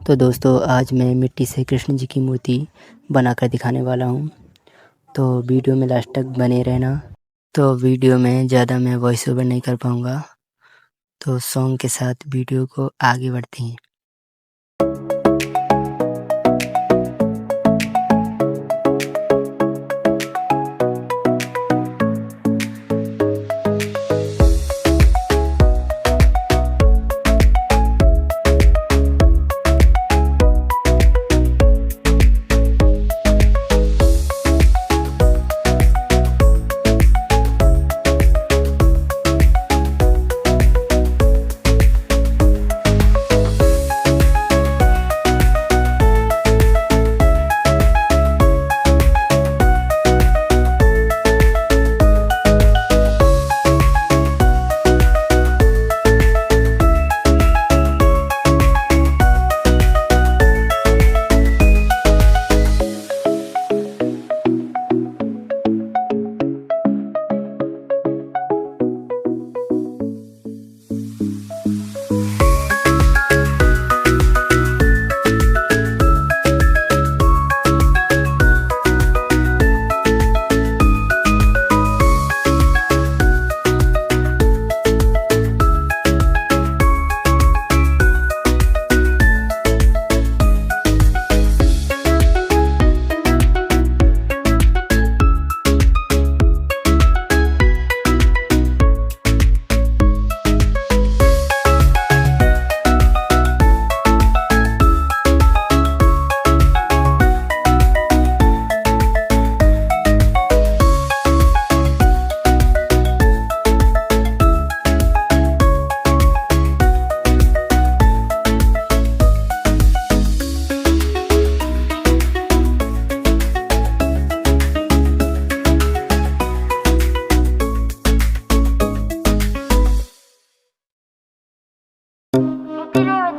तो दोस्तों आज मैं मिट्टी से कृष्ण जी की मूर्ति बनाकर दिखाने वाला हूँ। तो वीडियो में लास्ट तक बने रहना। तो वीडियो में ज़्यादा मैं वॉइस ओवर नहीं कर पाऊँगा, तो सॉन्ग के साथ वीडियो को आगे बढ़ते हैं।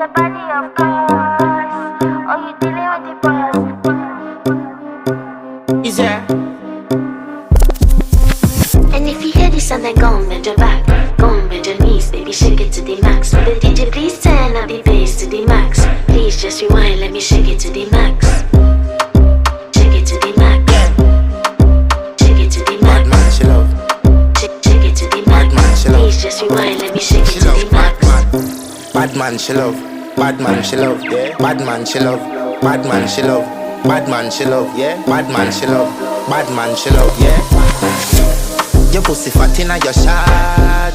The body of course, or you dealing with the boss? Is there? And if you hear this sound, then go and bend your back, go and bend your knees, baby, shake it to the max. Will the DJ please turn up the bass to the max? Please just rewind, let me shake it to the max. Shake it to the max. Shake it to the max. Bad man, she love. Shake it to the Bad man, max. she love. Please just rewind, let me shake She it to love. the max. Bad man, she love. Bad man, she love. Yeah. Bad man, she love. Bad man, she love. Bad man, she love. Yeah. Bad man, she love. Bad man, she love. Yeah. Your pussy fat inna your shot.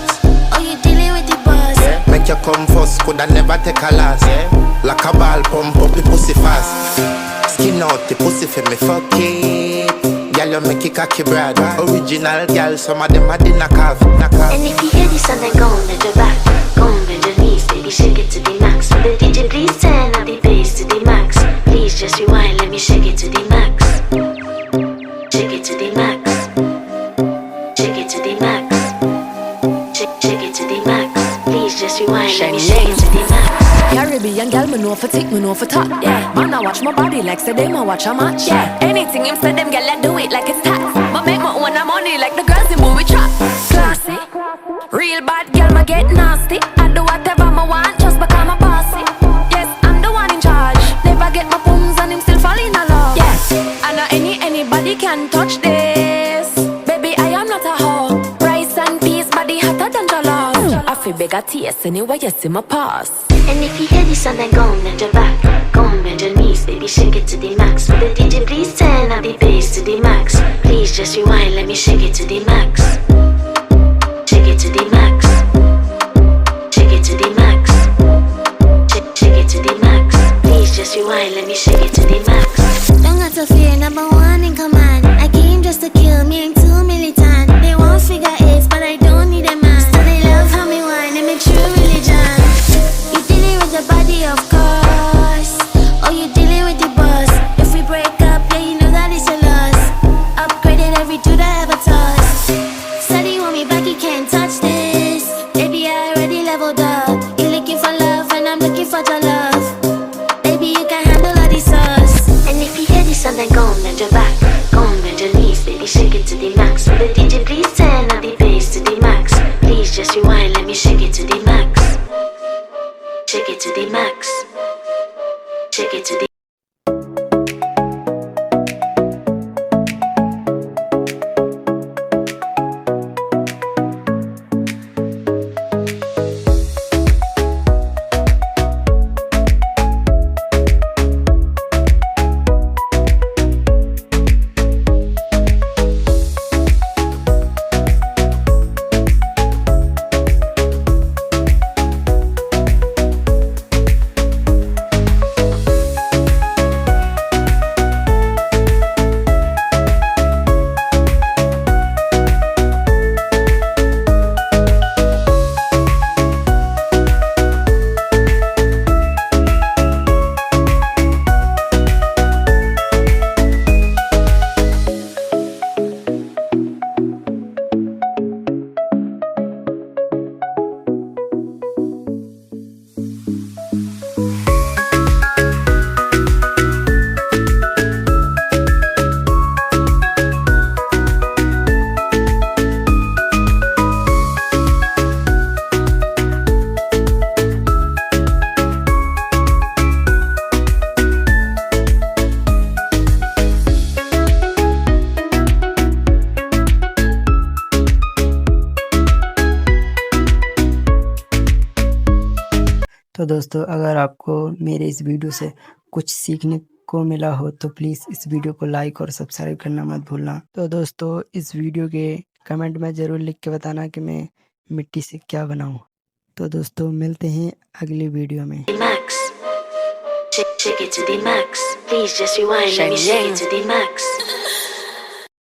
Oh, you dealing with the boss? Yeah. Make you come first, coulda never take a last. Yeah. Like a ball, pump up the pussy fast. Skin out the pussy for me, fuck it. Girl, you make it cocky brad. Original girl, some of them a the knock off. And if you hear this sound, then go and bend your back, go and bend your knees, baby, shake it to the max. Will the DJ please turn up the bass to the max? Please just rewind, let me shake it to the max. Shake it to the max. Shake it to the max. Shake it to the max. Please just rewind, let me shake it to the max. Caribbean girl, me know for tick, me know for top. Yeah, man, I watch my body like say them I watch a match. Yeah, anything him say them girl, I do it like it's tax. But make my own money like the girls in movie trap. Classy, real bad girl, me get nasty. I do whatever I want just because I'm bossy. Yes, I'm the one in charge. Never get my pums and him still fall in love. Yeah, I know anybody can touch this. Baby, I am not a hoe. Rice and peas, body hotter than jollof. I feel bigger taste anyway, you see my pass. And if you hear this sound, then go and bend your back, go and bend your knees, baby, shake it to the max. Will the DJ please turn up the bass to the max? Please just rewind, let me shake it to the max. Shake it to the max. Shake it to the max. Shake it to the max. Please just rewind, let me shake it to the max. Don't got to fear, number one in command. I came just to kill, me ain't too militant. They won't figure eight, but I don't need a man. Still they love how me whine, and me true religion. You dealing with the body, of course. Oh, you dealing with the boss. If we break up, yeah, you know that it's a loss. Upgraded every dude I ever tossed. Said he want me back, he can't touch this. Baby, I already leveled up. You looking for love, and I'm looking for your love. Baby, you can handle all the sauce. And if you hear this sound, then go and bend your back, shake it to the तो दोस्तों अगर आपको मेरे इस video से कुछ सीखने को मिला हो तो प्लीज़ इस वीडियो को लाइक और सब्सक्राइब करना मत भूलना। तो दोस्तों इस वीडियो के कमेंट में ज़रूर लिख के बताना कि मैं मिट्टी से क्या बनाऊँ। तो दोस्तों मिलते हैं अगली वीडियो में। max. Shake it to the max. Please just rewind. Let me shake it to the max.